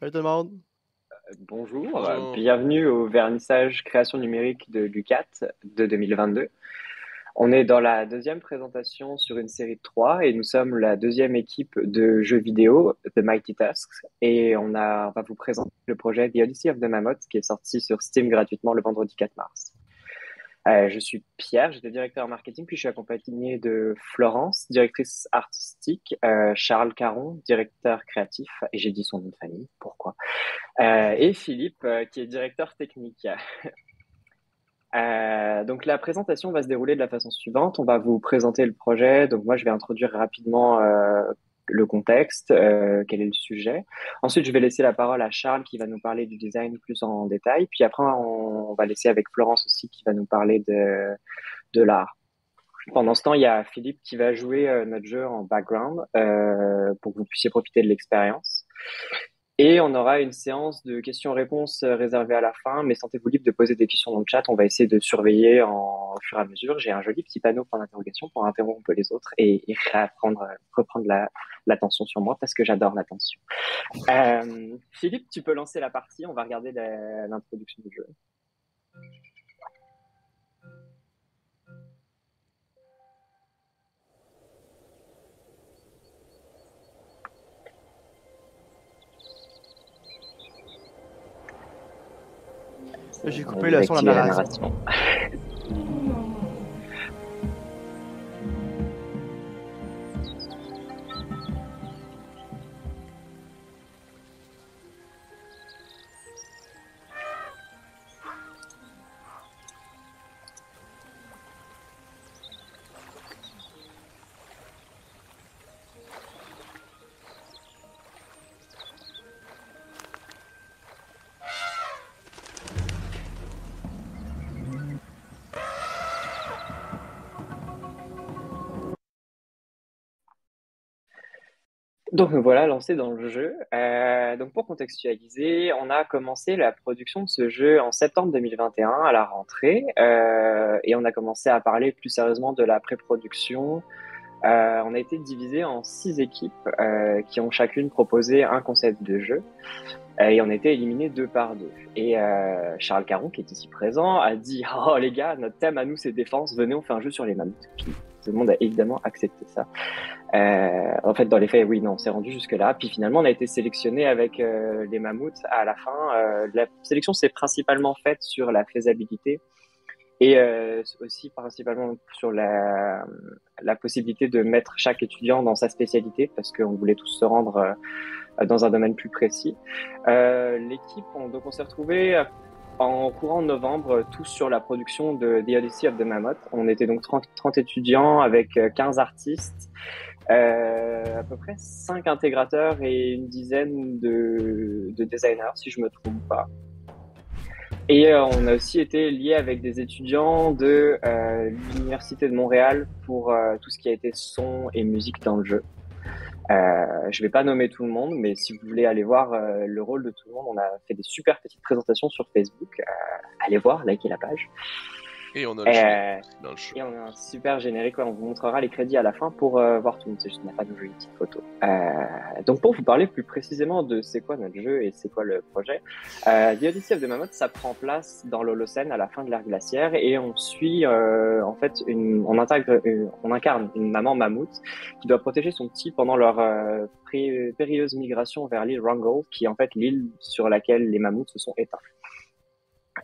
Salut tout le monde. Bonjour, Bonjour. bienvenue au vernissage création numérique de l'UCAT de 2022. On est dans la deuxième présentation sur une série de trois et nous sommes la deuxième équipe de jeux vidéo, The Mighty Tasks, et on va vous présenter le projet The Odyssey of the Mammoth qui est sorti sur Steam gratuitement le vendredi 4 mars. Je suis Pierre, j'étais directeur marketing, puis je suis accompagné de Florence, directrice artistique, Charles Caron, directeur créatif, et j'ai dit son nom de famille, pourquoi? Et Philippe, qui est directeur technique. Donc la présentation va se dérouler de la façon suivante. On va vous présenter le projet. Donc moi, je vais introduire rapidement le contexte, quel est le sujet. Ensuite, je vais laisser la parole à Charles qui va nous parler du design plus en détail. Puis après, on va laisser avec Florence aussi qui va nous parler de l'art. Pendant ce temps, il y a Philippe qui va jouer notre jeu en background pour que vous puissiez profiter de l'expérience. Et on aura une séance de questions-réponses réservée à la fin, mais sentez-vous libre de poser des questions dans le chat. On va essayer de surveiller au fur et à mesure. J'ai un joli petit panneau point d'interrogation pour interrompre un peu les autres et reprendre l'attention sur moi parce que j'adore l'attention. Philippe, tu peux lancer la partie. On va regarder l'introduction du jeu. J'ai On coupé va le son de la activer la narration. narration. Donc nous voilà lancés dans le jeu. Donc pour contextualiser, on a commencé la production de ce jeu en septembre 2021 à la rentrée et on a commencé à parler plus sérieusement de la pré-production. On a été divisé en 6 équipes qui ont chacune proposé un concept de jeu et on a été éliminés 2 par 2. Et Charles Caron, qui est ici présent, a dit «Oh les gars, notre thème à nous c'est défense, venez on fait un jeu sur les mammouths». Puis tout le monde a évidemment accepté ça. En fait, dans les faits, oui, non, on s'est rendu jusque-là. Puis finalement, on a été sélectionné avec les mammouths à la fin. La sélection s'est principalement faite sur la faisabilité et aussi principalement sur la possibilité de mettre chaque étudiant dans sa spécialité parce qu'on voulait tous se rendre dans un domaine plus précis. L'équipe, donc on s'est retrouvé en courant novembre, tous sur la production de The Odyssey of the Mammoth. On était donc 30 étudiants avec 15 artistes, à peu près 5 intégrateurs et une dizaine de designers, si je me trompe pas. Et on a aussi été lié avec des étudiants de l'Université de Montréal pour tout ce qui a été son et musique dans le jeu. Je vais pas nommer tout le monde, mais si vous voulez aller voir le rôle de tout le monde, on a fait des super petites présentations sur Facebook. Allez voir, likez la page. Et on a le générique dans le jeu. Et on a un super générique, ouais, on vous montrera les crédits à la fin pour voir tout le monde, c'est juste qu'on n'a pas de jolies petites photos. Donc pour vous parler plus précisément de c'est quoi notre jeu et c'est quoi le projet, The Odyssey of the Mammoth, ça prend place dans l'Holocène à la fin de l'ère glaciaire et on suit en fait on incarne une maman mammouth qui doit protéger son petit pendant leur périlleuse migration vers l'île Wrangell, qui est en fait l'île sur laquelle les mammouths se sont éteints.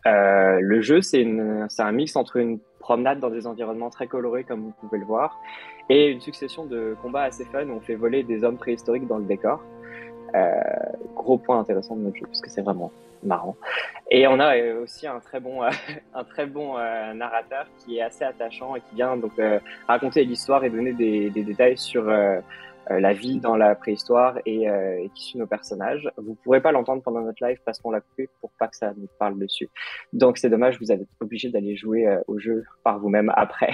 Le jeu, c'est un mix entre une promenade dans des environnements très colorés, comme vous pouvez le voir, et une succession de combats assez fun où on fait voler des hommes préhistoriques dans le décor. Gros point intéressant de notre jeu, parce que c'est vraiment marrant. Et on a aussi un très bon, narrateur qui est assez attachant et qui vient donc raconter l'histoire et donner des détails sur la vie dans la préhistoire et qui suit nos personnages. Vous pourrez pas l'entendre pendant notre live parce qu'on l'a coupé pour pas que ça nous parle dessus. Donc c'est dommage, vous êtes obligé d'aller jouer au jeu par vous-même après.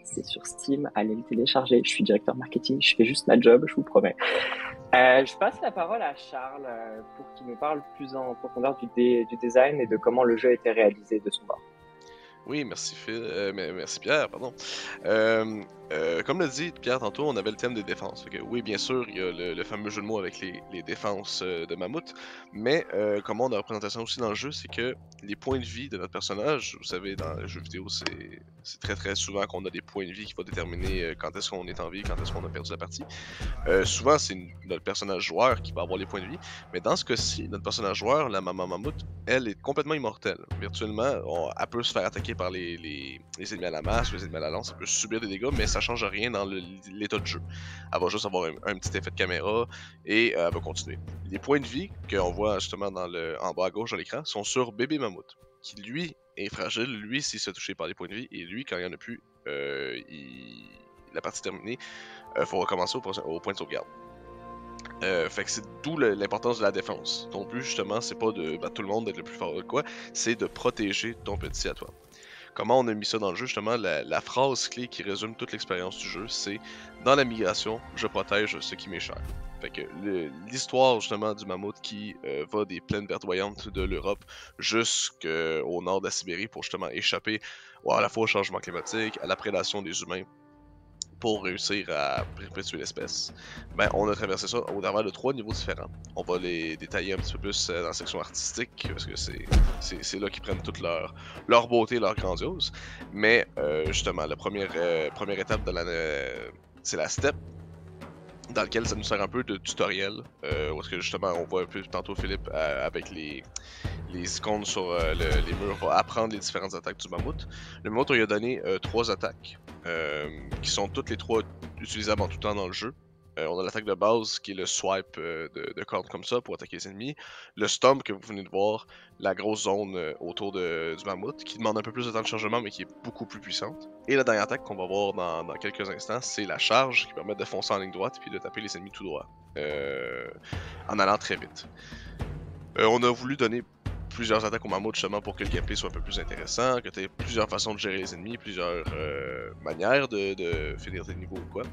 C'est sur Steam, allez le télécharger. Je suis directeur marketing, je fais juste ma job, je vous promets. Je passe la parole à Charles pour qu'il nous parle plus en profondeur du design et de comment le jeu a été réalisé de son bord. Oui, merci Phil, merci Pierre, pardon. Comme l'a dit Pierre tantôt, on avait le thème des défenses. Fait que, oui, bien sûr, il y a le fameux jeu de mots avec les défenses de Mammouth, mais comme on a la représentation aussi dans le jeu, c'est que les points de vie de notre personnage, vous savez, dans les jeux vidéo, c'est très très souvent qu'on a des points de vie qui vont déterminer quand est-ce qu'on est en vie, quand est-ce qu'on a perdu la partie. Souvent, c'est notre personnage joueur qui va avoir les points de vie, mais dans ce cas-ci, notre personnage joueur, la maman Mammouth, elle est complètement immortelle. Virtuellement, elle peut se faire attaquer par les ennemis à la masse, les ennemis à la lance, elle peut subir des dégâts, mais ça change rien dans l'état de jeu. Elle va juste avoir un petit effet de caméra et elle va continuer. Les points de vie qu'on voit justement en bas à gauche de l'écran sont sur bébé Mammouth, qui lui est fragile, lui s'il se fait toucher par les points de vie, et lui, quand il n'y en a plus, la partie terminée, faut recommencer au point de sauvegarde. Fait que c'est d'où l'importance de la défense. Ton but, justement, c'est pas de battre tout le monde, d'être le plus fort de quoi, c'est de protéger ton petit à toi. Comment on a mis ça dans le jeu, justement, la phrase clé qui résume toute l'expérience du jeu, c'est « Dans la migration, je protège ce qui m'est cher ». Fait que l'histoire, justement, du mammouth qui va des plaines verdoyantes de l'Europe jusqu'au nord de la Sibérie pour, justement, échapper à la fois au changement climatique, à la prédation des humains, pour réussir à perpétuer l'espèce, ben, on a traversé ça au travers de 3 niveaux différents. On va les détailler un petit peu plus dans la section artistique, parce que c'est là qu'ils prennent toute leur beauté, leur grandiose. Mais justement, la première étape c'est la steppe, dans lequel ça nous sert un peu de tutoriel, où est-ce que justement on voit un peu tantôt Philippe avec les icônes sur les murs va apprendre les différentes attaques du mammouth. Le mammouth, on lui a donné 3 attaques, qui sont toutes les 3 utilisables en tout temps dans le jeu. On a l'attaque de base qui est le swipe de cordes comme ça pour attaquer les ennemis. Le stomp que vous venez de voir, la grosse zone autour du mammouth qui demande un peu plus de temps de chargement mais qui est beaucoup plus puissante. Et la dernière attaque qu'on va voir dans quelques instants, c'est la charge qui permet de foncer en ligne droite puis de taper les ennemis tout droit en allant très vite. On a voulu donner plusieurs attaques au mammouth justement pour que le gameplay soit un peu plus intéressant, que tu aies plusieurs façons de gérer les ennemis, plusieurs manières de finir tes niveaux ou quoi.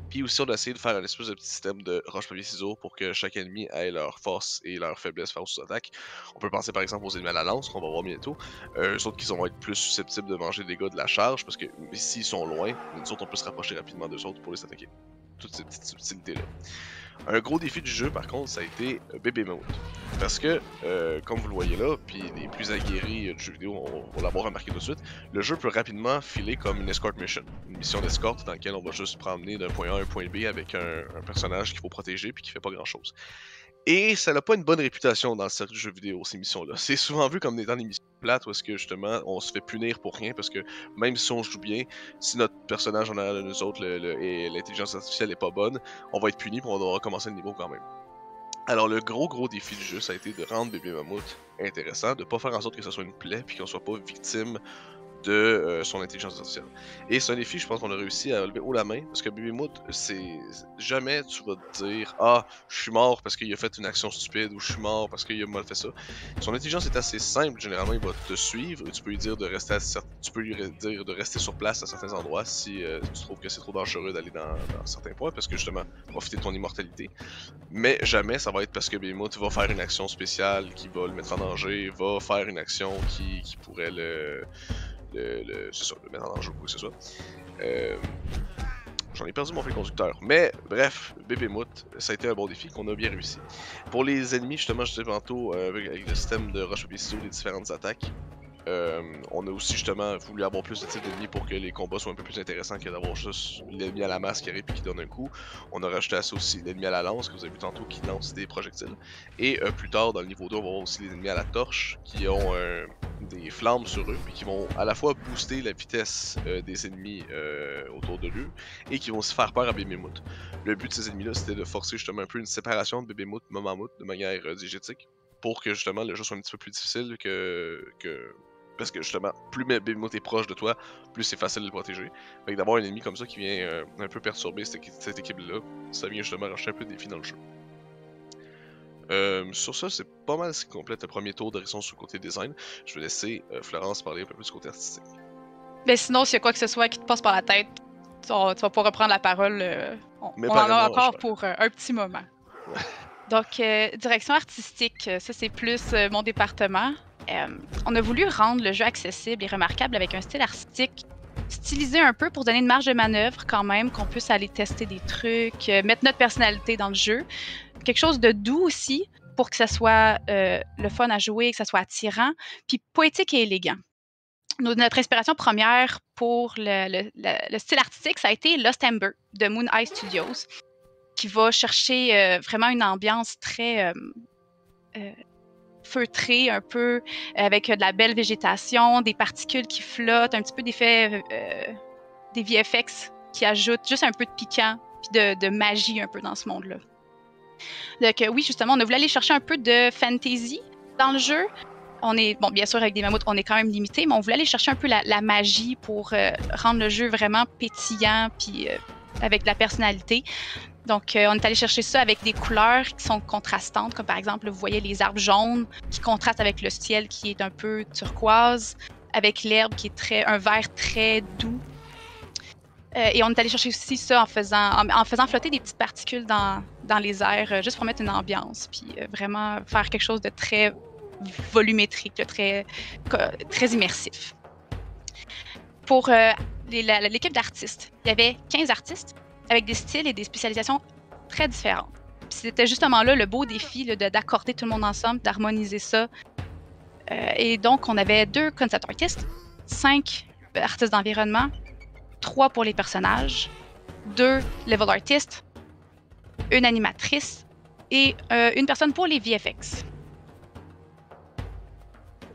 Puis aussi, on a essayé de faire un espèce de petit système de roche-papier-ciseaux pour que chaque ennemi ait leur force et leur faiblesse face aux attaques. On peut penser par exemple aux ennemis à la lance, qu'on va voir bientôt. Eux autres qui vont être plus susceptibles de manger des dégâts de la charge, parce que s'ils sont loin, nous autres on peut se rapprocher rapidement d'eux autres pour les attaquer. Toutes ces petites subtilités-là. Un gros défi du jeu, par contre, ça a été Bébé Mammouth. Parce que, comme vous le voyez là, puis les plus aguerris du jeu vidéo vont l'avoir remarqué tout de suite, le jeu peut rapidement filer comme une escort mission. Une mission d'escorte dans laquelle on va juste se promener d'un point A à un point B avec un personnage qu'il faut protéger puis qui fait pas grand-chose. Et ça n'a pas une bonne réputation dans le cercle du jeu vidéo, ces missions-là. C'est souvent vu comme étant des missions plates où est-ce que justement on se fait punir pour rien parce que même si on joue bien, si notre personnage en a de nous autres et l'intelligence artificielle est pas bonne, on va être puni pour on devra recommencer le niveau quand même. Alors le gros défi du jeu, ça a été de rendre Bébé Mammouth intéressant, de pas faire en sorte que ce soit une plaie puis qu'on soit pas victime de son intelligence artificielle. Et c'est un défi, je pense qu'on a réussi à lever haut la main, parce que Bébé Mammouth, c'est jamais tu vas te dire « Ah, je suis mort parce qu'il a fait une action stupide » ou « Je suis mort parce qu'il a mal fait ça ». Son intelligence est assez simple, généralement il va te suivre, et tu peux lui dire de rester sur place à certains endroits si tu trouves que c'est trop dangereux d'aller dans certains points, parce que justement, profiter de ton immortalité. Mais jamais ça va être parce que Bébé Mammouth va faire une action spéciale qui va le mettre en danger, va faire une action qui pourrait le mettre en danger ou quoi que ce soit. J'en ai perdu mon fil conducteur. Mais bref, Bébé Mammouth, ça a été un bon défi qu'on a bien réussi. Pour les ennemis, justement, je disais tantôt, avec le système de roche-papier-ciseaux, les différentes attaques, on a aussi justement voulu avoir plus de types d'ennemis pour que les combats soient un peu plus intéressants que d'avoir juste l'ennemi à la masse qui arrive et qui donne un coup. On a rajouté à ça aussi l'ennemi à la lance, que vous avez vu tantôt, qui lance des projectiles. Et plus tard, dans le niveau 2, on va voir aussi les ennemis à la torche, qui ont des flammes sur eux, puis qui vont à la fois booster la vitesse des ennemis autour de lui, et qui vont aussi faire peur à Bébé Mammouth. Le but de ces ennemis-là, c'était de forcer justement un peu une séparation de Bébé Mammouth et Mammouth de manière diégétique, pour que justement le jeu soit un petit peu plus difficile parce que justement, plus Bébé Mammouth est proche de toi, plus c'est facile de le protéger. Fait que d'avoir un ennemi comme ça qui vient un peu perturber cette équipe-là, ça vient justement rajouter un peu de défi dans le jeu. Sur ça, c'est pas mal ce qui complète le premier tour d'horizon sur le côté design. Je vais laisser Florence parler un peu plus du côté artistique. Mais sinon, s'il y a quoi que ce soit qui te passe par la tête, tu vas pouvoir reprendre la parole. On en a encore pour un petit moment. Ouais. Donc, direction artistique, ça c'est plus mon département. On a voulu rendre le jeu accessible et remarquable avec un style stylisé un peu pour donner une marge de manœuvre quand même, qu'on puisse aller tester des trucs, mettre notre personnalité dans le jeu. Quelque chose de doux aussi pour que ça soit le fun à jouer, que ça soit attirant, puis poétique et élégant. Notre inspiration première pour le style artistique, ça a été Lost Ember de Moon Eye Studios, qui va chercher vraiment une ambiance très feutrée, un peu, avec de la belle végétation, des particules qui flottent, un petit peu des VFX qui ajoutent juste un peu de piquant puis de magie un peu dans ce monde-là. Donc oui, justement, on a voulu aller chercher un peu de fantasy dans le jeu. On est, bon, bien sûr, avec des mammouths, on est quand même limité, mais on voulait aller chercher un peu la magie pour rendre le jeu vraiment pétillant puis avec de la personnalité. Donc, on est allé chercher ça avec des couleurs qui sont contrastantes, comme par exemple, vous voyez les arbres jaunes qui contrastent avec le ciel qui est un peu turquoise, avec l'herbe qui est un vert très doux. Et on est allé chercher aussi ça en faisant flotter des petites particules dans les airs, juste pour mettre une ambiance, puis vraiment faire quelque chose de très volumétrique, très immersif. Pour l'équipe d'artistes, il y avait 15 artistes avec des styles et des spécialisations très différentes. Puis c'était justement là le beau défi d'accorder tout le monde ensemble, d'harmoniser ça. Et donc, on avait 2 concept artists, 5 artistes d'environnement, 3 pour les personnages, 2 level artists, une animatrice et une personne pour les VFX.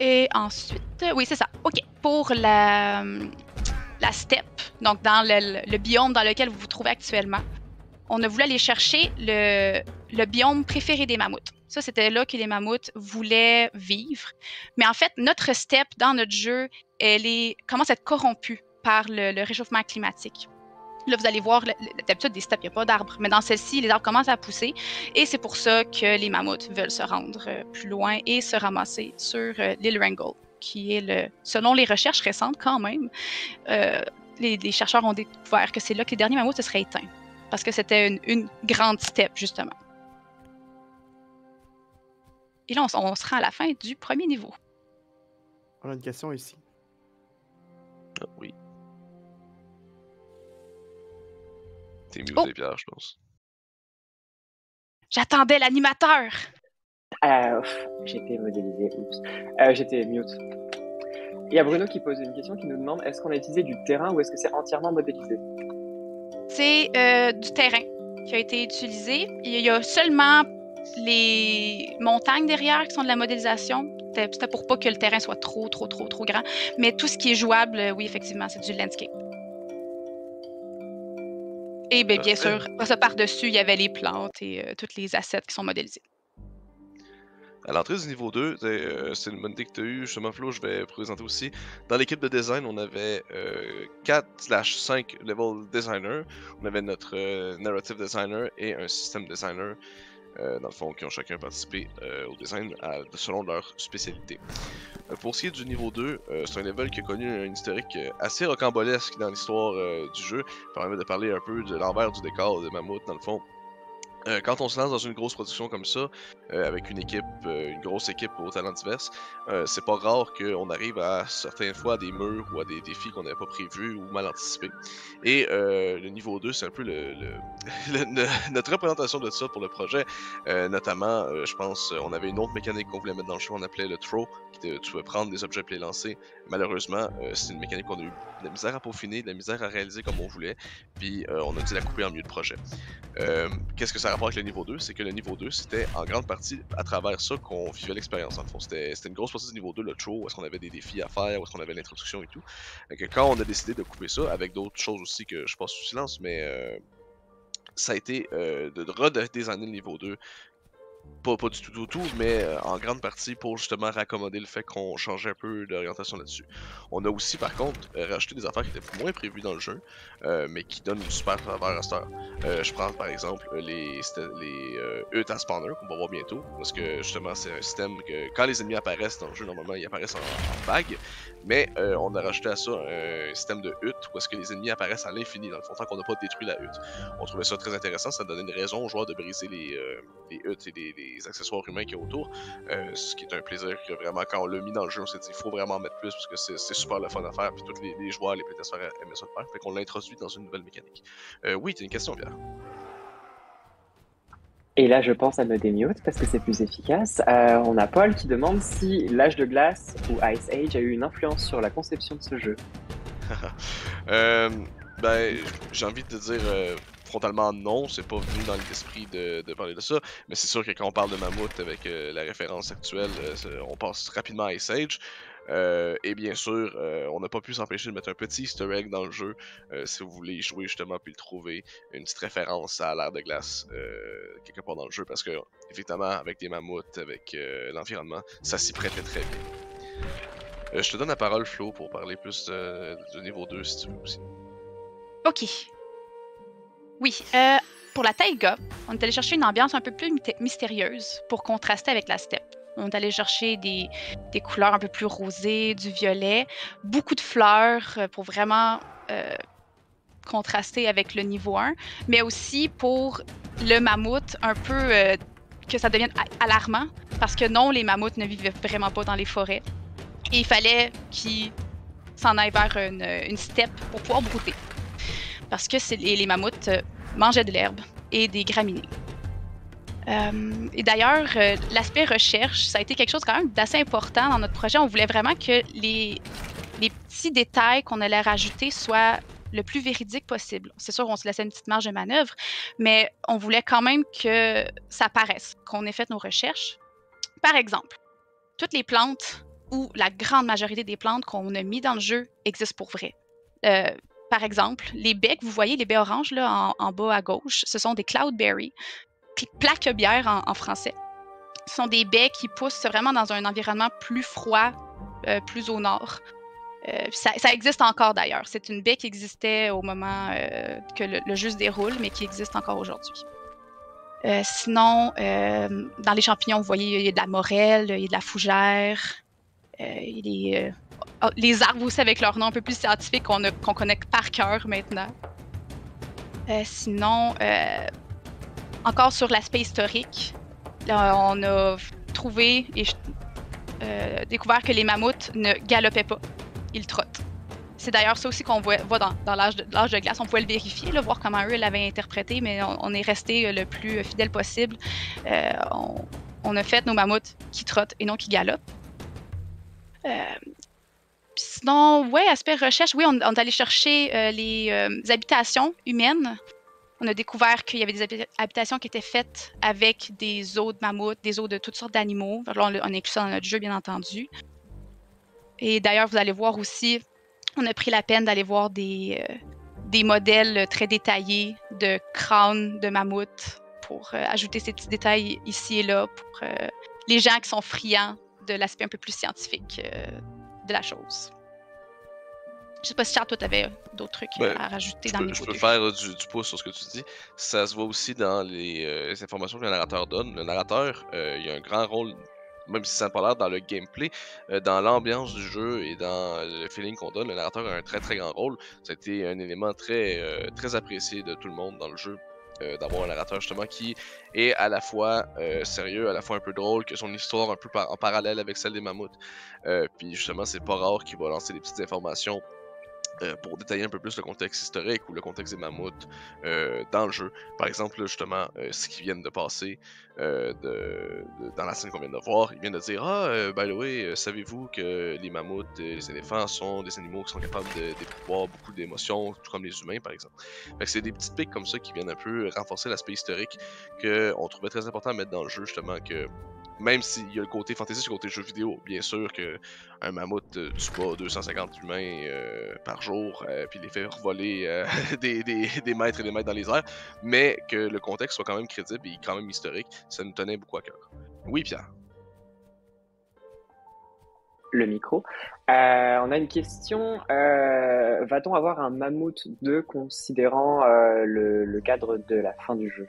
Et ensuite, oui, c'est ça. OK. Pour la steppe, donc dans le biome dans lequel vous vous trouvez actuellement, on a voulu aller chercher le biome préféré des mammouths. Ça, c'était là que les mammouths voulaient vivre. Mais en fait, notre steppe dans notre jeu, commence à être corrompue par le réchauffement climatique. Là, vous allez voir, d'habitude, des steppes, il n'y a pas d'arbres. Mais dans celle-ci, les arbres commencent à pousser. Et c'est pour ça que les mammouths veulent se rendre plus loin et se ramasser sur l'île Wrangel, qui est, selon les recherches récentes quand même, les chercheurs ont découvert que c'est là que les derniers mammouths se seraient éteints. Parce que c'était une grande steppe, justement. Et là, on se rend à la fin du premier niveau. On a une question ici. Ah, oui. T'es muté, Pierre, je pense. J'attendais l'animateur! J'étais modélisé, oups. J'étais mute. Il y a Bruno qui pose une question qui nous demande est-ce qu'on a utilisé du terrain ou est-ce que c'est entièrement modélisé? C'est du terrain qui a été utilisé. Il y a seulement les montagnes derrière qui sont de la modélisation. C'était pour pas que le terrain soit trop grand. Mais tout ce qui est jouable, oui, effectivement, c'est du landscape. Et bien sûr, ça par-dessus, il y avait les plantes et toutes les assets qui sont modélisés. À l'entrée du niveau 2, c'est une bonne idée que tu as eue, justement, Flo, je vais présenter aussi. Dans l'équipe de design, on avait 4/5 level designer. On avait notre narrative designer et un system designer, dans le fond, qui ont chacun participé au design selon leur spécialité. Pour ce qui est du niveau 2, c'est un level qui a connu un historique assez rocambolesque dans l'histoire du jeu. Ça permet de parler un peu de l'envers du décor de Mammouth, dans le fond. Quand on se lance dans une grosse production comme ça, avec une grosse équipe aux talents divers, c'est pas rare qu'on arrive à certaines fois à des murs ou à des défis qu'on n'avait pas prévus ou mal anticipés. Et le niveau 2, c'est un peu notre représentation de ça pour le projet. Notamment, je pense, on avait une autre mécanique qu'on voulait mettre dans le jeu, on appelait le throw, tu pouvais prendre des objets et les lancer. Malheureusement, c'est une mécanique qu'on a eu de la misère à peaufiner, de la misère à réaliser comme on voulait, puis on a dû la couper en milieu de projet. Qu'est-ce que ça a rapport avec le niveau 2? C'est que le niveau 2, c'était en grande partie à travers ça qu'on vivait l'expérience. En fond, c'était une grosse partie du niveau 2, le show, où est-ce qu'on avait des défis à faire, où est-ce qu'on avait l'introduction et tout. Donc, quand on a décidé de couper ça, avec d'autres choses aussi que je passe sous silence, mais ça a été de redesigner le niveau 2. Pas du tout, mais en grande partie pour justement raccommoder le fait qu'on changeait un peu d'orientation là-dessus. On a aussi par contre rajouté des affaires qui étaient moins prévues dans le jeu, mais qui donnent une super saveur à cette heure. Je prends par exemple les huttes à spawner qu'on va voir bientôt, parce que justement c'est un système que quand les ennemis apparaissent dans le jeu, normalement ils apparaissent en vague, mais on a rajouté à ça un système de huttes où est-ce que les ennemis apparaissent à l'infini dans le fond tant qu'on n'a pas détruit la hutte. On trouvait ça très intéressant, ça donnait une raison aux joueurs de briser les huttes et les accessoires humains qu'il y a autour. Ce qui est un plaisir que vraiment, quand on l'a mis dans le jeu, on s'est dit il faut vraiment en mettre plus parce que c'est super le fun à faire. Puis tous les joueurs, les playtesters aimaient ça le faire. Fait qu'on l'a introduit dans une nouvelle mécanique. Oui, t'as une question, Pierre. Et là, je pense à me démute parce que c'est plus efficace. On a Paul qui demande si l'âge de glace ou Ice Age a eu une influence sur la conception de ce jeu. Ben, j'ai envie de te dire frontalement non, c'est pas venu dans l'esprit de parler de ça, mais c'est sûr que quand on parle de Mammouth avec la référence actuelle, on passe rapidement à Ice Age. Et bien sûr, on n'a pas pu s'empêcher de mettre un petit easter egg dans le jeu, si vous voulez y jouer justement puis le trouver, une petite référence à l'ère de glace quelque part dans le jeu, parce que évidemment avec des mammouths, avec l'environnement, ça s'y prêtait très bien. Je te donne la parole, Flo, pour parler plus du niveau 2 si tu veux aussi. OK. Oui, pour la taïga, on est allé chercher une ambiance un peu plus mystérieuse pour contraster avec la steppe. On est allé chercher des couleurs un peu plus rosées, du violet, beaucoup de fleurs pour vraiment contraster avec le niveau 1, mais aussi pour le mammouth, un peu que ça devienne alarmant, parce que non, les mammouths ne vivaient vraiment pas dans les forêts. Et il fallait qu'ils s'en aillent vers une steppe pour pouvoir brouter. Parce que les mammouths mangeaient de l'herbe et des graminées. Et d'ailleurs, l'aspect recherche, ça a été quelque chose quand même d'assez important dans notre projet. On voulait vraiment que les petits détails qu'on allait rajouter soient le plus véridiques possible. C'est sûr, on se laissait une petite marge de manœuvre, mais on voulait quand même que ça paraisse, qu'on ait fait nos recherches. Par exemple, toutes les plantes ou la grande majorité des plantes qu'on a mis dans le jeu existent pour vrai. Par exemple, les baies que vous voyez, les baies oranges là, en bas à gauche, ce sont des cloudberries, plaquebières en français. Ce sont des baies qui poussent vraiment dans un environnement plus froid, plus au nord. Ça existe encore d'ailleurs. C'est une baie qui existait au moment que le jeu se déroule, mais qui existe encore aujourd'hui. Sinon, dans les champignons, vous voyez, il y a de la morelle, il y a de la fougère, il y a les arbres aussi avec leur nom un peu plus scientifique qu'on connaît par cœur maintenant. Sinon, encore sur l'aspect historique, là, on a trouvé et découvert que les mammouths ne galopaient pas, ils trottent. C'est d'ailleurs ça aussi qu'on voit dans l'âge de glace. On pouvait le vérifier, là, voir comment eux l'avaient interprété, mais on est resté le plus fidèle possible. On a fait nos mammouths qui trottent et non qui galopent. Sinon, ouais, aspect recherche, oui, on est allé chercher les habitations humaines. On a découvert qu'il y avait des habitations qui étaient faites avec des os de mammouth, des os de toutes sortes d'animaux. Là, on a inclus ça dans notre jeu, bien entendu. Et d'ailleurs, vous allez voir aussi, on a pris la peine d'aller voir des modèles très détaillés de crânes de mammouth pour ajouter ces petits détails ici et là pour les gens qui sont friands de l'aspect un peu plus scientifique de la chose. Je sais pas si Charles, toi, t'avais d'autres trucs à rajouter dans le niveau 2. Je peux faire du pouce sur ce que tu dis. Ça se voit aussi dans les informations que le narrateur donne. Le narrateur, il a un grand rôle, même si ça n'a pas l'air dans le gameplay, dans l'ambiance du jeu et dans le feeling qu'on donne. Le narrateur a un très très grand rôle. Ça a été un élément très, très apprécié de tout le monde dans le jeu. D'avoir un narrateur justement qui est à la fois sérieux, à la fois un peu drôle, que son histoire un peu en parallèle avec celle des mammouths. Puis justement, c'est pas rare qu'il va lancer des petites informations pour détailler un peu plus le contexte historique ou le contexte des mammouths dans le jeu. Par exemple, là, justement, ce qu'ils viennent de passer dans la scène qu'on vient de voir, ils viennent de dire « Ah, by the way, savez-vous que les mammouths et les éléphants sont des animaux qui sont capables d'éprouver beaucoup d'émotions, tout comme les humains, par exemple. » Fait que c'est des petites pics comme ça qui viennent un peu renforcer l'aspect historique qu'on trouvait très important à mettre dans le jeu, justement, que même s'il y a le côté fantasy, le côté jeu vidéo, bien sûr qu'un mammouth tue pas 250 humains par jour, puis les fait voler des mètres et des mètres dans les airs, mais que le contexte soit quand même crédible et quand même historique, ça nous tenait beaucoup à cœur. Oui, Pierre. Le micro. On a une question. Va-t-on avoir un Mammouth 2 considérant le cadre de la fin du jeu?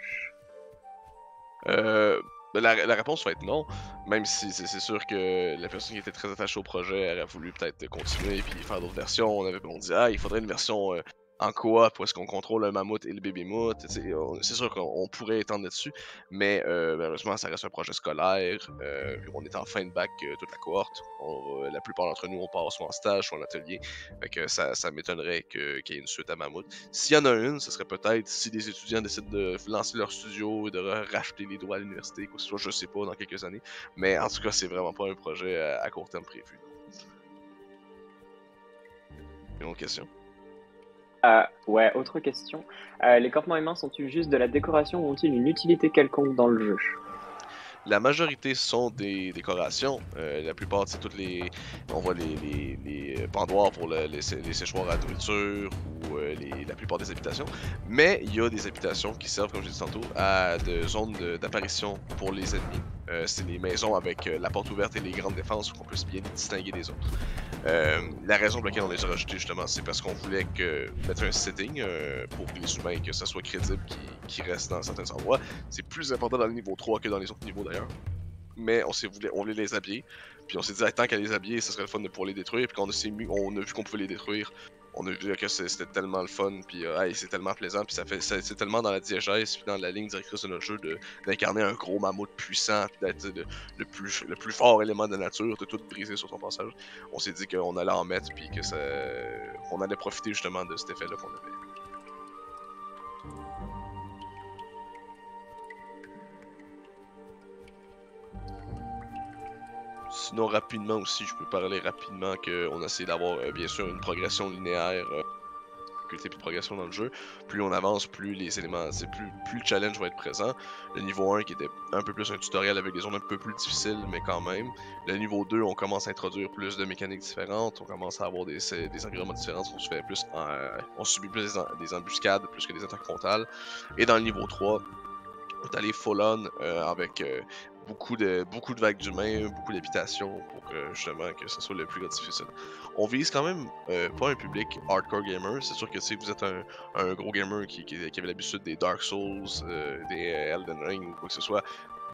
La réponse va être non, même si c'est sûr que la personne qui était très attachée au projet aurait voulu peut-être continuer et puis faire d'autres versions. On dit il faudrait une version en coop où est-ce qu'on contrôle un mammouth et le bébé mout. C'est sûr qu'on pourrait étendre là-dessus, mais malheureusement, ça reste un projet scolaire. On est en fin de bac, toute la cohorte. La plupart d'entre nous, on part soit en stage, soit en atelier. Fait que ça m'étonnerait qu'il y ait une suite à Mammouth. S'il y en a une, ce serait peut-être si des étudiants décident de lancer leur studio et de racheter les droits à l'université, quoi que ce soit, je sais pas, dans quelques années. Mais en tout cas, c'est vraiment pas un projet à court terme prévu. Une autre question? Ouais, autre question. Les campements humains sont-ils juste de la décoration ou ont-ils une utilité quelconque dans le jeu? La majorité sont des décorations. La plupart, c'est toutes les. On voit les pendoirs pour les séchoirs à nourriture ou la plupart des habitations. Mais il y a des habitations qui servent, comme je dit tantôt, à de zones d'apparition pour les ennemis. C'est les maisons avec la porte ouverte et les grandes défenses pour qu'on puisse bien les distinguer des autres. La raison pour laquelle on les a rajoutés, justement, c'est parce qu'on voulait mettre un setting pour les humains, que ça soit crédible, qui reste dans certains endroits. C'est plus important dans le niveau 3 que dans les autres niveaux d'ailleurs. Mais on voulait les habiller. Puis on s'est dit, tant qu'à les habiller, ça serait le fun de pouvoir les détruire. Puis quand on a vu qu'on pouvait les détruire, on a vu que c'était tellement le fun. Puis c'est tellement plaisant. Puis c'est tellement dans la diégèse, puis dans la ligne directrice de notre jeu, d'incarner un gros mammouth puissant, puis d'être le plus fort élément de la nature, de tout briser sur son passage. On s'est dit qu'on allait en mettre, puis qu'on allait profiter justement de cet effet-là qu'on avait. Sinon, rapidement aussi, je peux parler rapidement qu'on a essayé d'avoir bien sûr une progression linéaire, difficulté puis de progression dans le jeu. Plus on avance, plus les éléments, plus le challenge va être présent. Le niveau 1 qui était un peu plus un tutoriel avec des zones un peu plus difficiles, mais quand même. Le niveau 2, on commence à introduire plus de mécaniques différentes, on commence à avoir des environnements différents, on subit plus des embuscades plus que des attaques frontales. Et dans le niveau 3, on est allé full on avec beaucoup de vagues d'humains, beaucoup d'habitations pour justement que ce soit le plus difficile. On vise quand même pas un public hardcore gamer. C'est sûr que si vous êtes un gros gamer qui avait l'habitude des Dark Souls, des Elden Ring ou quoi que ce soit,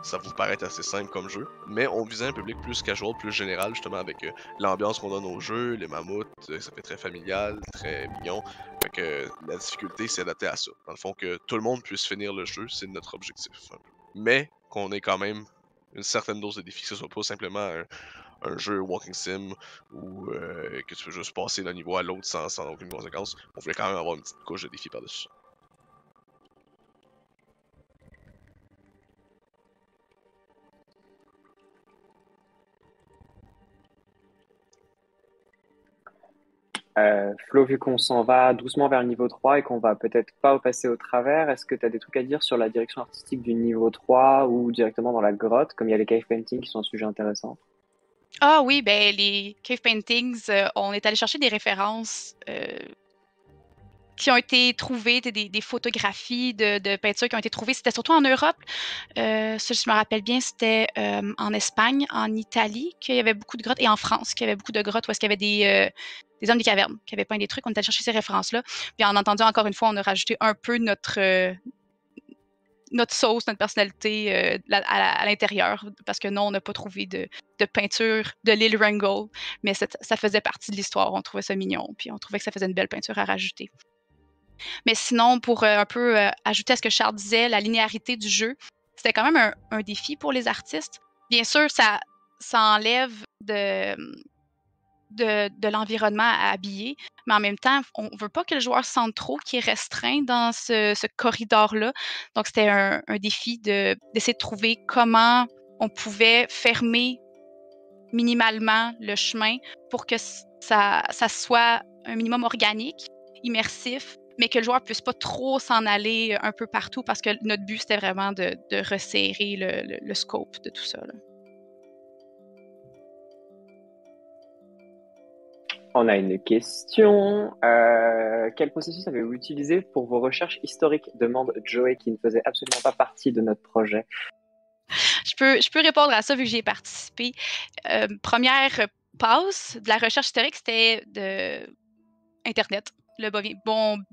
ça vous paraît assez simple comme jeu. Mais on visait un public plus casual, plus général, justement avec l'ambiance qu'on donne au jeu, les mammouths, ça fait très familial, très mignon. Fait que la difficulté, c'est adapté à ça. Dans le fond, que tout le monde puisse finir le jeu, c'est notre objectif. Mais qu'on ait quand même une certaine dose de défi, que ce soit pas simplement un jeu walking sim ou que tu peux juste passer d'un niveau à l'autre sans aucune conséquence. On voulait quand même avoir une petite couche de défi par-dessus ça. Flo, vu qu'on s'en va doucement vers le niveau 3 et qu'on va peut-être pas passer au travers, est-ce que tu as des trucs à dire sur la direction artistique du niveau 3 ou directement dans la grotte, comme il y a les cave paintings qui sont un sujet intéressant? Ah oui, ben les cave paintings, on est allé chercher des références qui ont été trouvées, des photographies de peintures qui ont été trouvées. C'était surtout en Europe. Ça, je me rappelle bien, c'était en Espagne, en Italie, qu'il y avait beaucoup de grottes, et en France, qu'il y avait beaucoup de grottes où est-ce qu'il y avait des hommes des cavernes qui avaient peint des trucs. On est allé chercher ces références-là. Puis en entendant, encore une fois, on a rajouté un peu notre sauce, notre personnalité à l'intérieur, parce que non, on n'a pas trouvé de peinture de l'île Wrangel, mais ça faisait partie de l'histoire. On trouvait ça mignon, puis on trouvait que ça faisait une belle peinture à rajouter. Mais sinon, pour un peu ajouter à ce que Charles disait, la linéarité du jeu, c'était quand même un défi pour les artistes. Bien sûr, ça enlève de l'environnement à habiller, mais en même temps, on ne veut pas que le joueur se sente trop, qu'il est restreint dans ce corridor-là. Donc, c'était un défi d'essayer de trouver comment on pouvait fermer minimalement le chemin pour que ça soit un minimum organique, immersif, mais que le joueur puisse pas trop s'en aller un peu partout, parce que notre but, c'était vraiment de resserrer le scope de tout ça, là. On a une question. Quel processus avez-vous utilisé pour vos recherches historiques? Demande Joey, qui ne faisait absolument pas partie de notre projet. Je peux répondre à ça vu que j'y ai participé. Première passe de la recherche historique, c'était de Internet. le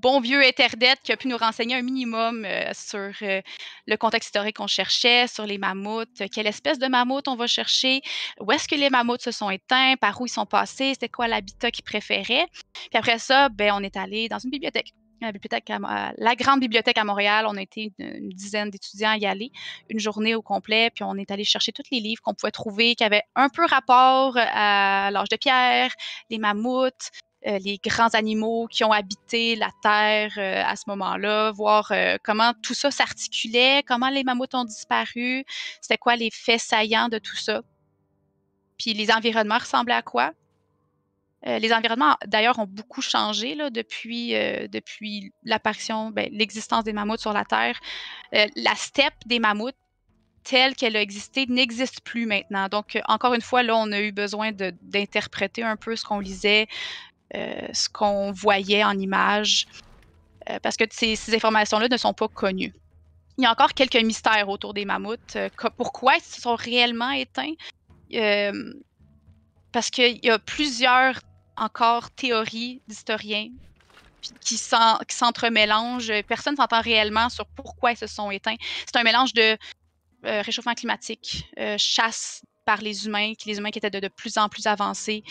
bon vieux Internet qui a pu nous renseigner un minimum sur le contexte historique qu'on cherchait, sur les mammouths, quelle espèce de mammouth on va chercher, où est-ce que les mammouths se sont éteints, par où ils sont passés, c'était quoi l'habitat qu'ils préféraient. Puis après ça, on est allé dans une bibliothèque. La grande bibliothèque à Montréal, on a été une dizaine d'étudiants à y aller, une journée au complet, puis on est allé chercher tous les livres qu'on pouvait trouver qui avaient un peu rapport à l'âge de pierre, les mammouths, les grands animaux qui ont habité la Terre à ce moment-là, voir comment tout ça s'articulait, comment les mammouths ont disparu, c'était quoi les faits saillants de tout ça. Puis les environnements ressemblaient à quoi? Les environnements, d'ailleurs, ont beaucoup changé là, depuis l'apparition, l'existence des mammouths sur la Terre. La steppe des mammouths, telle qu'elle a existé, n'existe plus maintenant. Donc, encore une fois, là, on a eu besoin d'interpréter un peu ce qu'on lisait, ce qu'on voyait en images, parce que ces informations-là ne sont pas connues. Il y a encore quelques mystères autour des mammouths. Pourquoi ils se sont réellement éteints? Parce qu'il y a plusieurs encore théories d'historiens qui s'entremélangent. Personne ne s'entend réellement sur pourquoi ils se sont éteints. C'est un mélange de réchauffement climatique, chasse par les humains qui étaient de plus en plus avancés,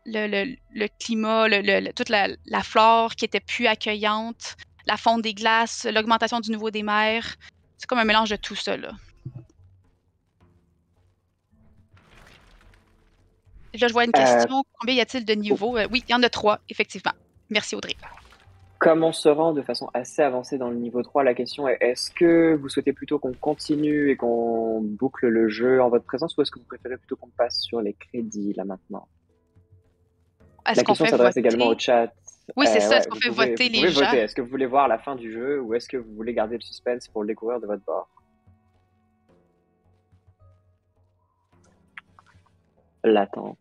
le climat, toute la flore qui était plus accueillante, la fonte des glaces, l'augmentation du niveau des mers. C'est comme un mélange de tout ça, là. Là, je vois une question. Combien y a-t-il de niveaux? Oui, il y en a 3, effectivement. Merci, Audrey. Comme on se rend de façon assez avancée dans le niveau 3, la question est, est-ce que vous souhaitez plutôt qu'on continue et qu'on boucle le jeu en votre présence, ou est-ce que vous préférez plutôt qu'on passe sur les crédits, là, maintenant? La question s'adresse également au chat. Oui, c'est ça. Est-ce qu'on fait voter les gens? Voter. Est-ce que vous voulez voir la fin du jeu, ou est-ce que vous voulez garder le suspense pour le découvrir de votre bord? L'attente.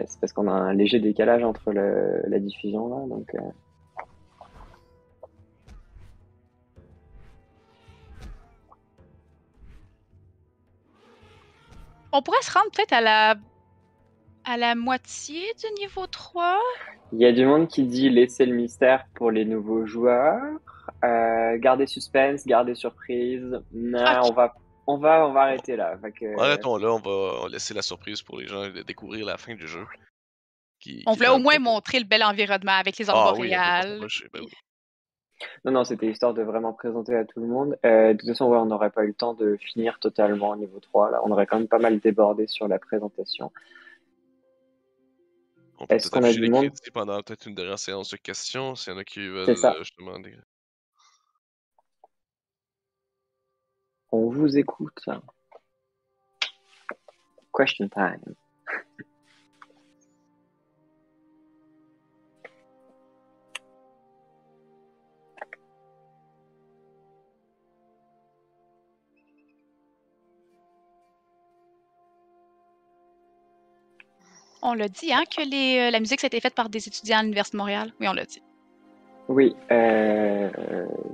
C'est parce qu'on a un léger décalage entre la diffusion, là, donc... On pourrait se rendre peut-être à la moitié du niveau 3. Il y a du monde qui dit laisser le mystère pour les nouveaux joueurs, garder suspense, garder surprise. Non, okay. on va arrêter là. Arrêtons là, on va laisser la surprise pour les gens de découvrir la fin du jeu. On voulait au moins montrer le bel environnement avec les aurores boréales. Oui. Non, c'était histoire de vraiment présenter à tout le monde. De toute façon, on n'aurait pas eu le temps de finir totalement au niveau 3. Là. On aurait quand même pas mal débordé sur la présentation. On peut peut-être afficher les crédits pendant peut-être une dernière séance de questions, s'il y en a qui veulent justement... On vous écoute. Question time. On l'a dit, hein, que la musique, ça a été faite par des étudiants à l'Université de Montréal. Oui, on l'a dit. Oui,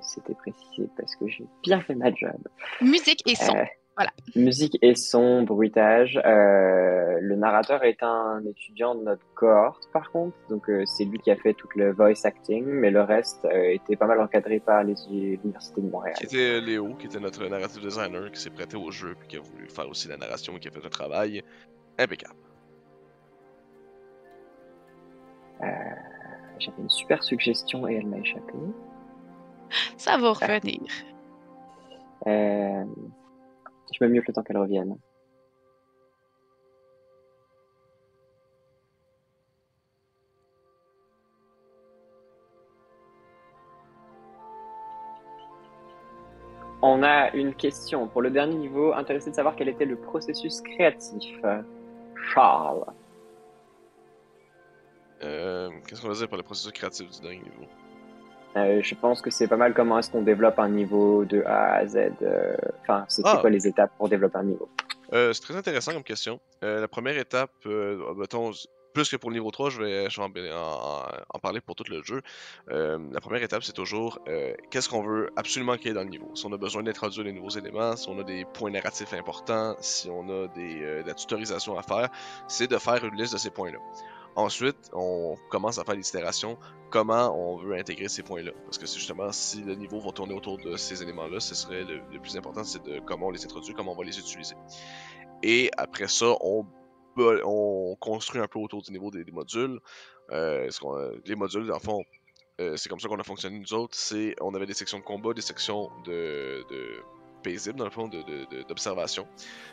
c'était précisé parce que j'ai bien fait ma job. Musique et son, voilà. Musique et son, bruitage. Le narrateur est un étudiant de notre cohorte, par contre. Donc, c'est lui qui a fait tout le voice acting, mais le reste était pas mal encadré par l'Université de Montréal. C'était Léo, qui était notre narrative designer, qui s'est prêté au jeu, puis qui a voulu faire aussi la narration, et qui a fait un travail impeccable. J'avais une super suggestion et elle m'a échappé. Ça va revenir. Je me mute le temps qu'elle revienne. On a une question pour le dernier niveau. Intéressé de savoir quel était le processus créatif. Charles. Qu'est-ce qu'on va dire pour le processus créatif du dernier niveau? Je pense que c'est pas mal comment est-ce qu'on développe un niveau de A à Z. Enfin, c'est quoi les étapes pour développer un niveau? C'est très intéressant comme question. La première étape, mettons, plus que pour le niveau 3, je vais en parler pour tout le jeu. La première étape, c'est toujours qu'est-ce qu'on veut absolument qu'il y ait dans le niveau. Si on a besoin d'introduire des nouveaux éléments, si on a des points narratifs importants, si on a de la tutorisation à faire, c'est de faire une liste de ces points-là. Ensuite, on commence à faire des itérations, comment on veut intégrer ces points-là. Parce que c'est justement, si le niveau va tourner autour de ces éléments-là, ce serait le plus important, c'est de comment on les introduit, comment on va les utiliser. Et après ça, on construit un peu autour du niveau des modules. Les modules, dans le fond, c'est comme ça qu'on a fonctionné nous autres. On avait des sections de combat, des sections de paisibles, dans le fond, d'observation.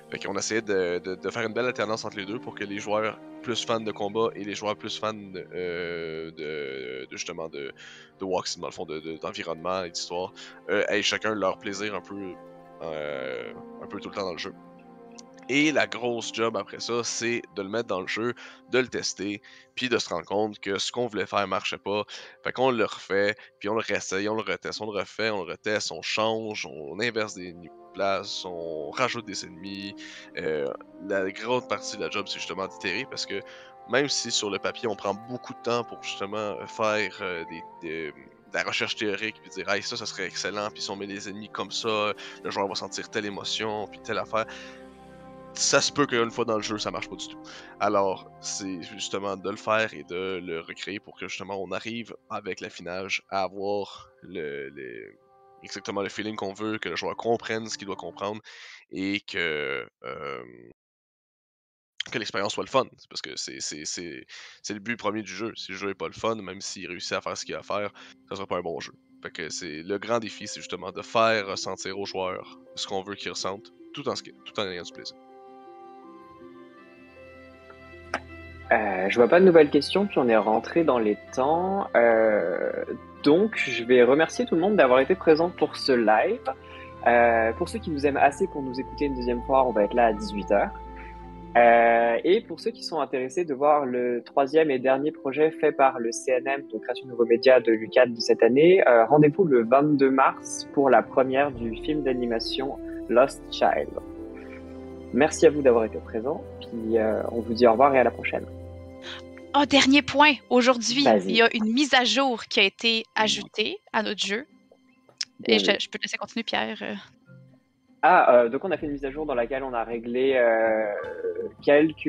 Fait qu'on essayait de faire une belle alternance entre les deux pour que les joueurs plus fans de combat et les joueurs plus fans justement de walk-sim, dans le fond, d'environnement et d'histoire, aient chacun leur plaisir un peu tout le temps dans le jeu. Et la grosse job après ça, c'est de le mettre dans le jeu, de le tester, puis de se rendre compte que ce qu'on voulait faire marchait pas. Fait qu'on le refait, puis on le réessaye, on le reteste, on le refait, on le reteste, on change, on inverse des places, on rajoute des ennemis. La grande partie de la job, c'est justement d'itérer, parce que même si sur le papier, on prend beaucoup de temps pour justement faire de la recherche théorique, puis dire hey, ça serait excellent, puis si on met les ennemis comme ça, le joueur va sentir telle émotion, puis telle affaire. Ça se peut qu'une fois dans le jeu, ça marche pas du tout. Alors, c'est justement de le faire et de le recréer pour que justement on arrive avec l'affinage à avoir exactement le feeling qu'on veut, que le joueur comprenne ce qu'il doit comprendre et que l'expérience soit le fun. Parce que c'est le but premier du jeu. Si le jeu est pas le fun, même s'il réussit à faire ce qu'il a à faire, ça sera pas un bon jeu. Fait que c'est le grand défi, c'est justement de faire ressentir aux joueurs ce qu'on veut qu'ils ressentent, tout en ayant du plaisir. Je vois pas de nouvelles questions, puis on est rentré dans les temps. Donc, je vais remercier tout le monde d'avoir été présent pour ce live. Pour ceux qui nous aiment assez pour nous écouter une deuxième fois, on va être là à 18h. Et pour ceux qui sont intéressés de voir le troisième et dernier projet fait par le CNM, de création de nouveaux médias de l'UQAD de cette année, rendez-vous le 22 mars pour la première du film d'animation Lost Child. Merci à vous d'avoir été présents, puis on vous dit au revoir et à la prochaine. Oh, dernier point. Aujourd'hui, Vas-y. il y a une mise à jour qui a été ajoutée à notre jeu. Bien Et vu. je peux te laisser continuer, Pierre. Donc on a fait une mise à jour dans laquelle on a réglé quelques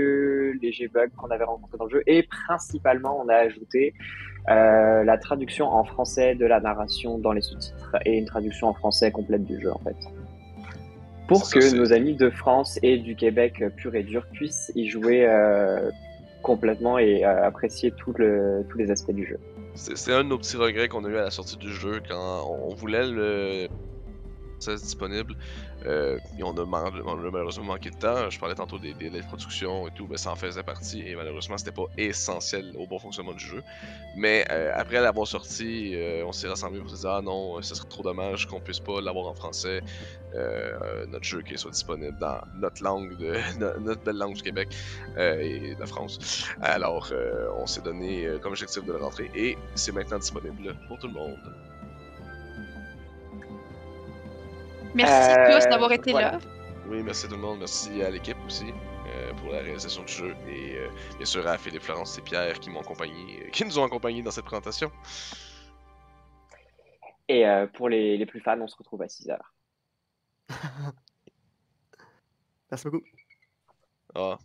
légers bugs qu'on avait rencontrés dans le jeu et principalement on a ajouté la traduction en français de la narration dans les sous-titres et une traduction en français complète du jeu en fait. Pour que nos amis de France et du Québec pur et dur puissent y jouer complètement et apprécier tous les aspects du jeu. C'est un de nos petits regrets qu'on a eu à la sortie du jeu quand on voulait le disponible. Et on a malheureusement manqué de temps. Je parlais tantôt des délais de production et tout, ben, ça en faisait partie et malheureusement c'était pas essentiel au bon fonctionnement du jeu. Mais après l'avoir sorti, on s'est rassemblés pour se dire ah non, ce serait trop dommage qu'on puisse pas l'avoir en français. Notre jeu qui soit disponible dans notre langue, notre belle langue du Québec et de la France. Alors on s'est donné comme objectif de le rentrer et c'est maintenant disponible pour tout le monde. Merci tous d'avoir été voilà. là. Oui, merci tout le monde. Merci à l'équipe aussi pour la réalisation du jeu. Et bien sûr à Philippe, Florence et Pierre qui qui nous ont accompagnés dans cette présentation. Et pour les plus fans, on se retrouve à 6h. Merci beaucoup. Ah.